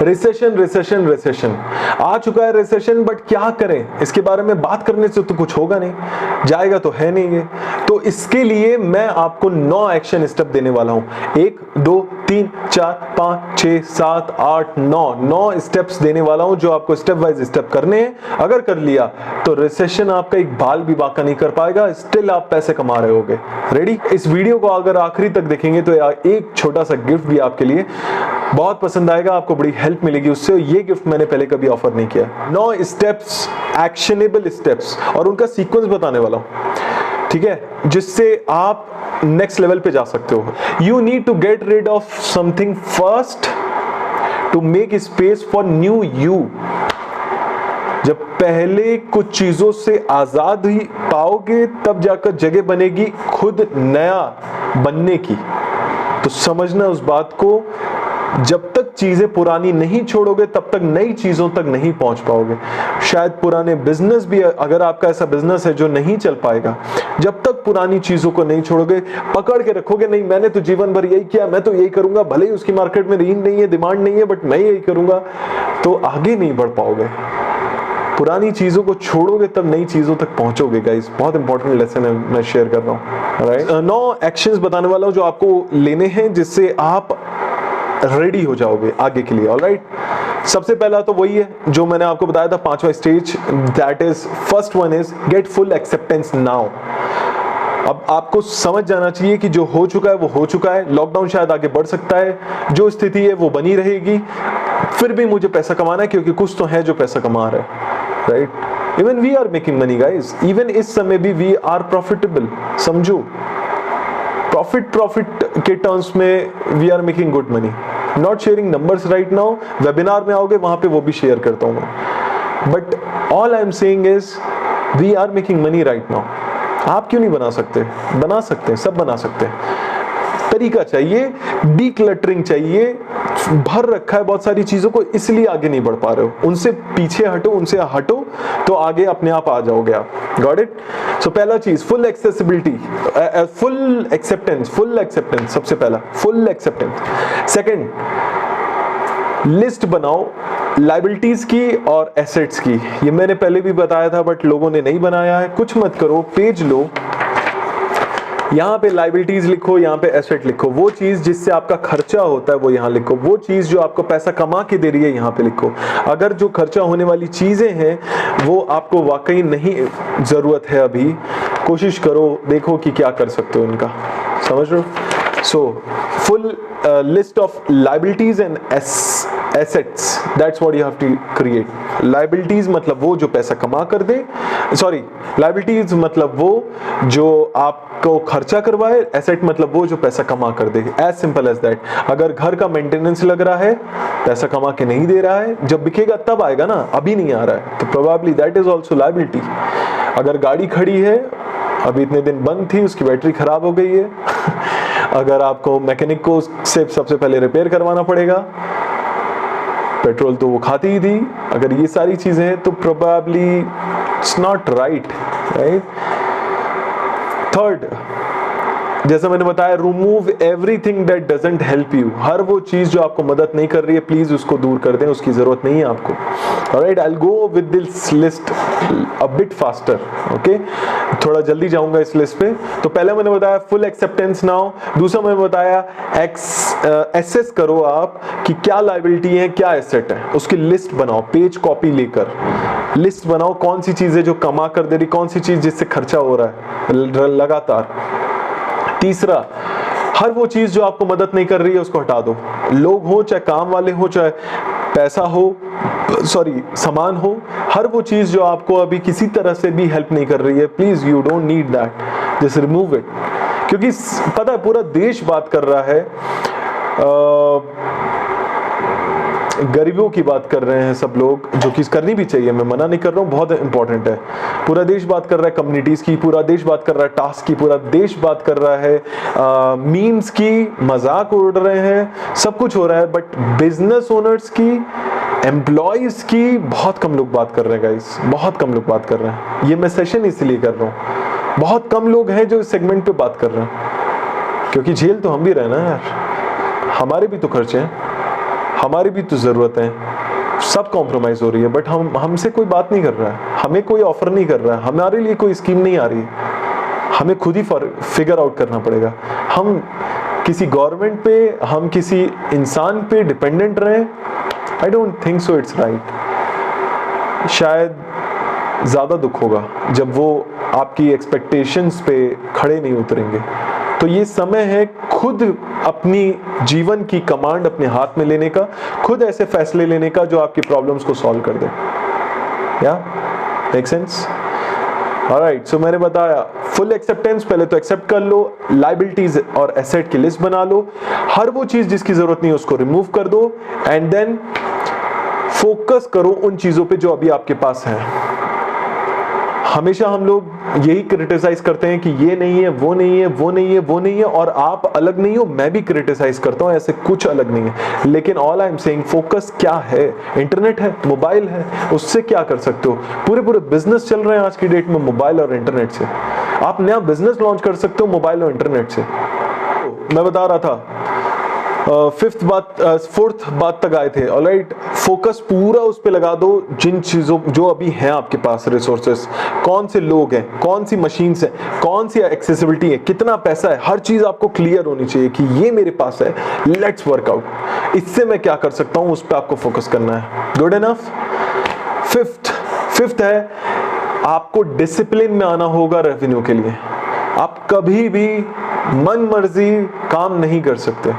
Recession recession recession आ चुका है recession, but क्या करें, इसके बारे में बात करने से तो कुछ होगा नहीं, जाएगा तो है नहीं ये। तो इसके लिए मैं आपको 9 एक्शन स्टेप देने वाला हूं। 1 2 3 4 5 6 7 8 9 स्टेप्स देने वाला हूं, जो आपको स्टेप वाइज स्टेप करने हैं। अगर कर लिया तो रिसेशन आपका एक बाल भी बांका नहीं कर पाएगा, स्टिल आप पैसे कमा रहे होगे। रेडी? इस वीडियो को अगर आखिरी तक देखेंगे तो एक छोटा सा गिफ्ट भी आपके लिए बहुत पसंद आएगा, आपको बड़ी हेल्प मिलेगी उससे। ये गिफ्ट मैंने पहले कभी ऑफर नहीं किया। 9 स्टेप्स, एक्शनेबल स्टेप्स, और उनका सीक्वेंस बताने वाला हूं, ठीक है, जिससे आप नेक्स्ट लेवल पे जा सकते हो। You need to get rid of something first to make space for new you. जब पहले कुछ चीजों से आजाद ही पाओगे तब जाकर जगह बनेगी खुद नया बनने की। तो समझना उस बात को, जब तक चीजें पुरानी नहीं छोड़ोगे तब तक नई चीजों तक नहीं पहुंच पाओगे। शायद पुराने बिजनेस भी, अगर आपका ऐसा बिजनेस है जो नहीं चल पाएगा, जब तक पुरानी चीजों को नहीं छोड़ोगे, पकड़ के रखोगे, नहीं मैंने तो जीवन भर यही किया, मैं तो यही करूंगा, भले ही उसकी मार्केट में रीन नहीं है, डिमांड नहीं है, बट मैं यही करूंगा, तो आगे नहीं बढ़ पाओगे। पुरानी चीजों को छोड़ोगे तब नई चीजों तक पहुंचोगे। गाइस, बहुत इंपॉर्टेंट लेसन है, मैं शेयर कर रहा हूं। राइट? 9 एक्शंस बताने वाला हूं जो आपको लेने हैं, जिससे आप रेडी हो जाओगे आगे के लिए। ऑलराइट? सबसे पहला तो वही है जो मैंने आपको बताया था, 5वां stage, that is first one is get full acceptance now. अब आपको समझ जाना चाहिए कि जो हो चुका है वो हो चुका है। लॉकडाउन शायद आगे बढ़ सकता है, जो स्थिति है वो बनी रहेगी, फिर भी मुझे पैसा कमाना है, क्योंकि कुछ तो है जो पैसा कमा रहा है। Right? Even we are making money guys, even इस समय भी वी आर प्रॉफिटेबल। समझो, प्रॉफिट के टर्म्स में we are making good money. Not sharing numbers right now, webinar में आओगे वहां पे वो भी शेयर करता हूं मैं, but all I am saying is we are making money right now. आप क्यों नहीं बना सकते? बना सकते हैं, सब बना सकते हैं। तरीका चाहिए, डीक्लटरिंग चाहिए। भर रखा है बहुत सारी चीजों को, इसलिए आगे नहीं बढ़ पा रहे हो। उनसे पीछे हटो, उनसे हटो, तो आगे अपने आप आ जाओगे आप। Got it? सो पहला चीज, फुल एक्सेसिबिलिटी, फुल एक्सेप्टेंस। सबसे पहला फुल एक्सेप्टेंस। सेकंड, लिस्ट बनाओ लायबिलिटीज की और एसेट्स की। ये मैंने पहले भी बताया था, बट लोगों ने नहीं बनाया है। कुछ मत करो, पेज लो, यहाँ पे लायबिलिटीज लिखो, यहाँ पे एसेट लिखो। वो चीज जिससे आपका खर्चा होता है वो यहाँ लिखो, वो चीज जो आपको पैसा कमा के दे रही है यहाँ पे लिखो। अगर जो खर्चा होने वाली चीजें हैं वो आपको वाकई नहीं जरूरत है अभी, कोशिश करो, देखो कि क्या कर सकते हो इनका। समझ रहे हो? So full list of liabilities and assets, that's what you have to create. Liabilities मतलब वो जो पैसा कमा कर दे, सॉरी, liabilities मतलब वो जो आपको खर्चा करवाए, asset मतलब वो जो पैसा कमा कर दे। As simple as that. अगर घर का मेंटेनेंस लग रहा है, पैसा कमा के नहीं दे रहा है, जब बिकेगा तब आएगा ना, अभी नहीं आ रहा है, तो probably that is also liability. अगर गाड़ी खड़ी है, अभी इतने दिन बंद थी, उसकी बैटरी खराब हो गई है अगर आपको मैकेनिक को से सबसे पहले रिपेयर करवाना पड़ेगा, पेट्रोल तो वो खाती ही थी। अगर ये सारी चीजें हैं तो probably it's not right. Third, जैसा मैंने बताया, remove everything that doesn't help you. हर वो चीज जो आपको मदद नहीं कर रही है, प्लीज उसको दूर कर दें, उसकी जरूरत नहीं है आपको। Alright, I will go with this list a bit faster. Okay, थोड़ा जल्दी जाऊंगा इस लिस्ट पे। तो पहले मैंने बताया फुल एक्सेप्टेंस नाउ। दूसरा मैंने बताया एसेस करो आप कि क्या लायबिलिटी है, क्या एसेट है, उसकी लिस्ट बनाओ, पेज कॉपी लेकर लिस्ट बनाओ, कौन सी चीज है जो कमा कर दे रही, कौन सी चीज जिससे खर्चा हो रहा है लगातार। तीसरा, हर वो चीज जो आपको मदद नहीं कर रही है उसको हटा दो। लोग हो, चाहे काम वाले हो, चाहे पैसा हो, सॉरी सामान हो, हर वो चीज जो आपको अभी किसी तरह से भी हेल्प नहीं कर रही है, please you don't need that, just remove it. क्योंकि पता है पूरा देश बात कर रहा है, गरीबों की बात कर रहे हैं सब लोग, जो कि करनी भी चाहिए, मैं मना नहीं कर रहा हूँ, बहुत इंपॉर्टेंट है। पूरा देश बात कर रहा है कम्युनिटीज की, पूरा देश बात कर रहा है टास्क की, पूरा देश बात कर रहा है मीम्स की, मजाक उड़ रहे हैं, सब कुछ हो रहा है, बट बिजनेस ओनर्स की, एम्प्लॉयज की बहुत कम लोग बात कर रहे हैं गाइस, बहुत कम लोग बात कर रहे हैं। ये मैं सेशन इसलिए कर रहा हूँ, बहुत कम लोग हैं जो इस सेगमेंट पे बात कर रहे हैं, क्योंकि झेल तो हम भी रहे ना यार, हमारे भी तो खर्चे हैं, हमारी भी तो ज़रूरत है, सब कॉम्प्रोमाइज़ हो रही है, बट हमसे कोई बात नहीं कर रहा है, हमें कोई ऑफर नहीं कर रहा है, हमारे लिए कोई स्कीम नहीं आ रही है। हमें खुद ही फिगर आउट करना पड़ेगा। हम किसी गवर्नमेंट पे, हम किसी इंसान पे डिपेंडेंट रहें, I don't think so it's right. शायद ज़्यादा दुख होगा जब वो आपकी एक्सपेक्टेशंस पे खड़े नहीं उतरेंगे। तो ये समय है खुद अपनी जीवन की कमांड अपने हाथ में लेने का, खुद ऐसे फैसले लेने का जो आपकी प्रॉब्लम्स को सॉल्व कर दे। या मेक सेंस? ऑलराइट, सो मैंने बताया फुल एक्सेप्टेंस, पहले तो एक्सेप्ट कर लो, लायबिलिटीज और एसेट की लिस्ट बना लो, हर वो चीज जिसकी जरूरत नहीं है उसको रिमूव कर दो, एंड देन फोकस करो उन चीजों पे जो अभी आपके पास है। हमेशा हम लोग यही क्रिटिसाइज करते हैं कि ये नहीं है, वो नहीं है, वो नहीं है, वो नहीं है, और आप अलग नहीं हो, मैं भी क्रिटिसाइज करता हूं, ऐसे कुछ अलग नहीं है। लेकिन all I am saying, focus क्या है? इंटरनेट है, मोबाइल है, उससे क्या कर सकते हो? पूरे बिजनेस चल रहे हैं आज की डेट में मोबाइल और इंटरनेट से। आप नया बिजनेस लॉन्च कर सकते हो मोबाइल और इंटरनेट से। मैं बता रहा था फोर्थ बात तक आए थे। ऑलराइट, फोकस पूरा उस पे लगा दो जिन चीजों जो अभी हैं आपके पास, रिसोर्सेस, कौन से लोग हैं, कौन सी मशीन्स हैं, कौन सी एक्सेसिबिलिटी है, कितना पैसा है, हर चीज आपको क्लियर होनी चाहिए कि ये मेरे पास है, लेट्स वर्कआउट, इससे मैं क्या कर सकता हूं, उस पर आपको फोकस करना है। Good enough. फिफ्थ है आपको डिसिप्लिन में आना होगा रेवेन्यू के लिए। आप कभी भी मन मर्जी काम नहीं कर सकते।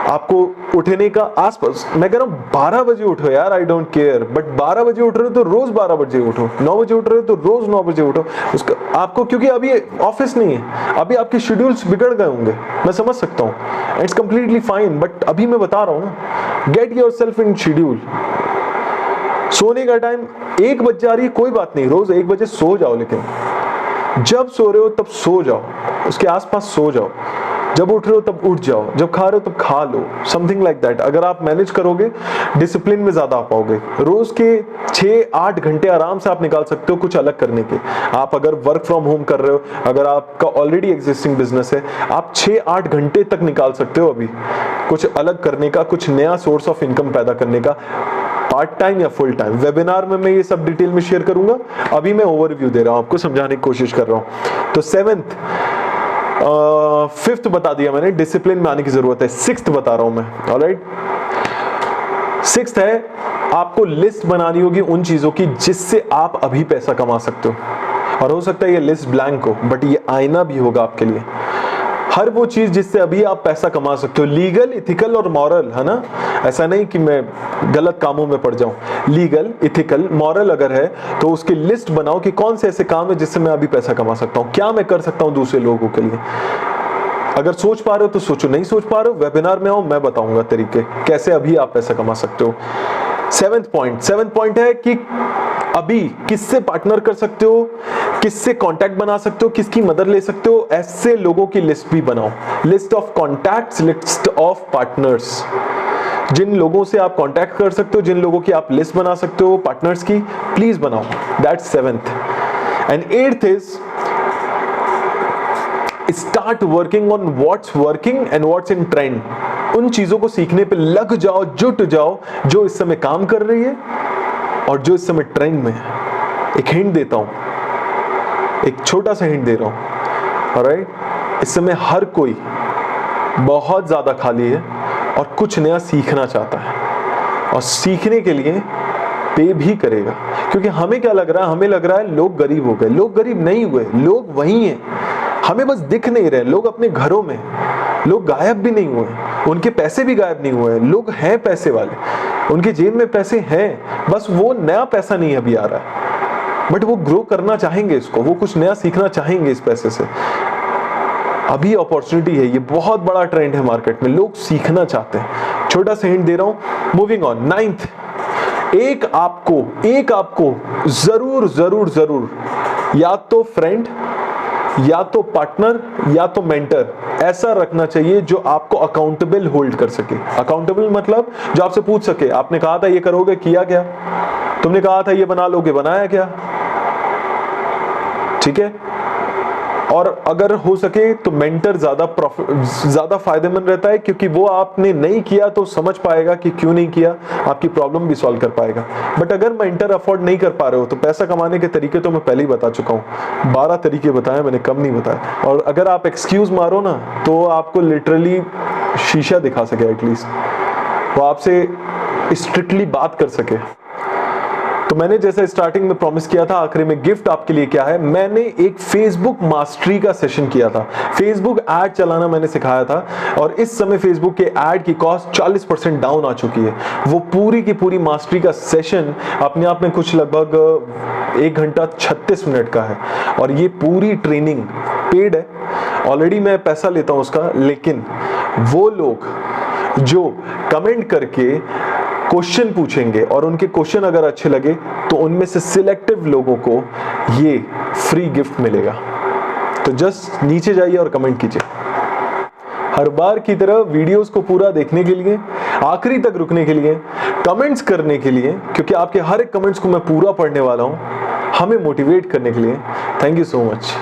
आपको उठने का आसपास, मैं कह रहा हूं 12 बजे उठो यार, आई डोंट केयर, बट 12 बजे उठ रहे हो तो रोज 12 बजे उठो, 9 बजे उठ रहे हो तो रोज 9 बजे उठो। उसका आपको, क्योंकि अभी ऑफिस नहीं है, अभी आपके शेड्यूल्स बिगड़ गए होंगे, मैं समझ सकता हूं, इट्स कंप्लीटली फाइन, बट अभी मैं बता रहा हूं ना, गेट योरसेल्फ इन शेड्यूल। सोने का टाइम 1 बज जा रही है, कोई बात नहीं, रोज 1 बजे सो जाओ, लेकिन जब सो रहे हो तब सो जाओ, उसके आसपास सो जाओ, जब उठ रहे हो तब उठ जाओ, जब खा रहे हो तब खा लो, समथिंग लाइक दैट। अगर आप मैनेज करोगे, डिसिप्लिन में ज्यादा आ पाओगे। रोज के 6-8 घंटे आराम से आप निकाल सकते हो कुछ अलग करने के। आप अगर वर्क फ्रॉम होम कर रहे हो, अगर आपका ऑलरेडी एग्जिस्टिंग बिजनेस है, आप 6-8 घंटे तक निकाल सकते हो अभी कुछ अलग करने का, कुछ नया सोर्स ऑफ इनकम पैदा करने का, पार्ट टाइम या फुल टाइम। वेबिनार में मैं ये सब डिटेल में शेयर करूंगा, अभी मैं ओवरव्यू दे रहा हूं, आपको समझाने की कोशिश कर रहा हूं। तो फिफ्थ बता दिया मैंने, डिसिप्लिन में आने की जरूरत है। सिक्स्थ बता रहा हूं मैं। ऑलराइट, सिक्स्थ है आपको लिस्ट बनानी होगी उन चीजों की जिससे आप अभी पैसा कमा सकते हो, और हो सकता है ये लिस्ट ब्लैंक हो, बट ये आईना भी होगा आपके लिए। हर वो चीज जिससे अभी आप पैसा कमा सकते हो, लीगल, इथिकल और मॉरल, है ना? ऐसा नहीं कि मैं गलत कामों में पड़ जाऊं। लीगल, इथिकल, मॉरल अगर है तो उसकी लिस्ट बनाओ कि कौन से ऐसे काम है जिससे मैं अभी पैसा कमा सकता हूं, क्या मैं कर सकता हूं दूसरे लोगों के लिए। अगर सोच पा रहे हो तो सोचो, नहीं सोच पा रहे हो वेबिनार में आओ, मैं बताऊंगा तरीके कैसे अभी आप पैसा कमा सकते हो। सेवेंथ पॉइंट है कि अभी किससे पार्टनर कर सकते हो, किससे कांटेक्ट बना सकते हो, किसकी मदद ले सकते हो, ऐसे लोगों की लिस्ट भी बनाओ। List of contacts, list of partners, जिन लोगों से आप कांटेक्ट कर सकते हो, जिन लोगों की आप लिस्ट बना सकते हो पार्टनर्स की, प्लीज बनाओ। That's seventh. And eighth is start working on what's working and what's in trend. उन चीजों को सीखने पे लग जाओ, जुट जाओ जो इस समय काम कर रही है और जो इस समय ट्रेंड में है। एक हिंट देता हूं, एक छोटा सा हिंट दे रहा हूं। ऑलराइट, इस समय हर कोई बहुत ज्यादा खाली है और कुछ नया सीखना चाहता है, और सीखने के लिए पे भी करेगा। क्योंकि हमें क्या लग रहा है, हमें लग रहा है लोग गरीब हो गए। लोग गरीब नहीं हुए, लोग वही हैं, हमें बस दिख नहीं रहे। लोग अपने घरों में, लोग गायब भी नहीं हुए, उनके पैसे भी गायब नहीं हुए। लोग हैं पैसे वाले, उनके जेब में पैसे हैं, बस वो नया पैसा नहीं अभी आ रहा है, बट वो ग्रो करना चाहेंगे इसको, वो कुछ नया सीखना चाहेंगे इस पैसे से। अभी अपॉर्चुनिटी है, ये बहुत बड़ा ट्रेंड है मार्केट में, लोग सीखना चाहते हैं। छोटा सा हिंट दे रहा हूं। मूविंग ऑन, नाइन्थ, एक आपको जरूर जरूर जरूर या तो फ्रेंड, या तो पार्टनर, या तो मेंटर ऐसा रखना चाहिए जो आपको अकाउंटेबल होल्ड कर सके। अकाउंटेबल मतलब जो आपसे पूछ सके, आपने कहा था ये करोगे, किया क्या? तुमने कहा था ये बना लोगे, बनाया क्या? ठीक है, और अगर हो सके तो मेंटर ज्यादा फायदेमंद रहता है, क्योंकि वो आपने नहीं किया तो समझ पाएगा कि क्यों नहीं किया, आपकी प्रॉब्लम भी सॉल्व कर पाएगा। बट अगर मेंटर अफोर्ड नहीं कर पा रहे हो तो पैसा कमाने के तरीके तो मैं पहले ही बता चुका हूँ, 12 तरीके बताए मैंने, कम नहीं बताया। और अगर आप एक्सक्यूज मारो ना तो आपको लिटरली शीशा दिखा सके, एटलीस्ट वो आपसे स्ट्रिक्टली बात कर सके। तो मैंने जैसे स्टार्टिंग में प्रॉमिस किया था, आखिरी में गिफ्ट आपके लिए क्या है, मैंने एक फेसबुक मास्टरी का सेशन किया था। फेसबुक ऐड चलाना मैंने सिखाया था और इस समय फेसबुक के ऐड की कॉस्ट 40% डाउन आ चुकी है। वो पूरी की पूरी मास्टरी का सेशन अपने आप में कुछ लगभग 1 घंटा 36 मिनट का है और ये पूरी ट्रेनिंग पेड है। ऑलरेडी मैं पैसा लेता हूं उसका, लेकिन वो लोग जो कमेंट करके क्वेश्चन पूछेंगे और उनके क्वेश्चन अगर अच्छे लगे तो उनमें से सिलेक्टिव लोगों को ये फ्री गिफ्ट मिलेगा। तो जस्ट नीचे जाइए और कमेंट कीजिए। हर बार की तरह वीडियोस को पूरा देखने के लिए, आखिरी तक रुकने के लिए, कमेंट्स करने के लिए, क्योंकि आपके हर एक कमेंट्स को मैं पूरा पढ़ने वाला हूं, हमें मोटिवेट करने के लिए। Thank you so much.